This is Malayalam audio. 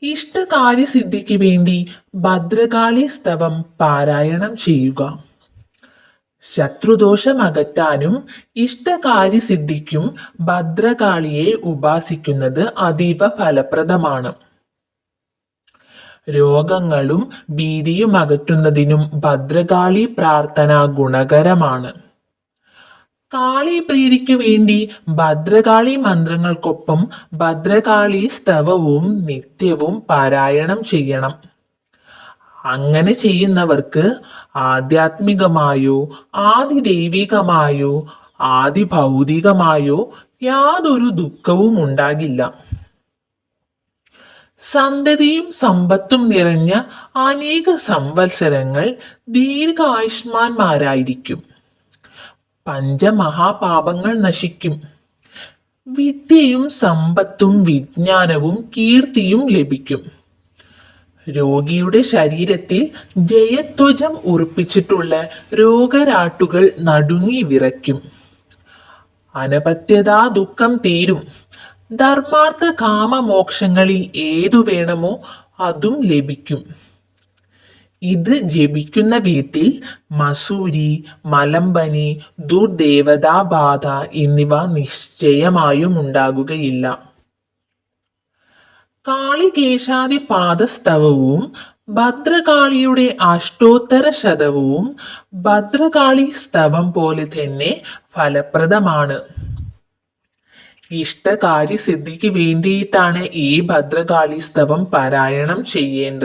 ഇഷ്ടകാര്യസിദ്ധിക്ക് വേണ്ടി ഭദ്രകാളി സ്തവം പാരായണം ചെയ്യുക. ശത്രുദോഷം അകറ്റാനും ഇഷ്ടകാര്യസിദ്ധിക്കും ഭദ്രകാളിയെ ഉപാസിക്കുന്നത് അതീവ ഫലപ്രദമാണ്. രോഗങ്ങളും ഭീതിയും അകറ്റുന്നതിനും ഭദ്രകാളി പ്രാർത്ഥന ഗുണകരമാണ്. കാളി പ്രീതിക്കു വേണ്ടി ഭദ്രകാളി മന്ത്രങ്ങൾക്കൊപ്പം ഭദ്രകാളി സ്തവവും നിത്യവും പാരായണം ചെയ്യണം. അങ്ങനെ ചെയ്യുന്നവർക്ക് ആധ്യാത്മികമായോ ആദിദൈവികമായോ ആദിഭൗതികമായോ യാതൊരു ദുഃഖവും ഉണ്ടാകില്ല. സന്തതിയും സമ്പത്തും നിറഞ്ഞ അനേക സംവത്സരങ്ങൾ ദീർഘായുഷ്മാന്മാരായിരിക്കും. പഞ്ചമഹാപാപങ്ങൾ നശിക്കും. വിദ്യയും സമ്പത്തും വിജ്ഞാനവും കീർത്തിയും ലഭിക്കും. രോഗിയുടെ ശരീരത്തിൽ ജയധ്വജം ഉറപ്പിച്ചിട്ടുള്ള രോഗരാട്ടുകൾ നടുങ്ങി വിറയ്ക്കും. അനപത്യതാ ദുഃഖം തീരും. ധർമാർത്ഥ കാമമോക്ഷങ്ങളിൽ ഏതു വേണമോ അതും ലഭിക്കും. ഇത് ജപിക്കുന്ന വീട്ടിൽ മസൂരി, മലമ്പനി, ദുർദേവതാബാധ എന്നിവ നിശ്ചയമായും ഉണ്ടാകുകയില്ല. കാളികേശാദി പാദസ്തവവും ഭദ്രകാളിയുടെ അഷ്ടോത്തര ശതകവും ഭദ്രകാളി സ്തവം പോലെ തന്നെ ഫലപ്രദമാണ്. ഇഷ്ടകാര്യസിദ്ധിക്ക് വേണ്ടിയിട്ടാണ് ഈ ഭദ്രകാളി സ്തവം പാരായണം ചെയ്യേണ്ടത്.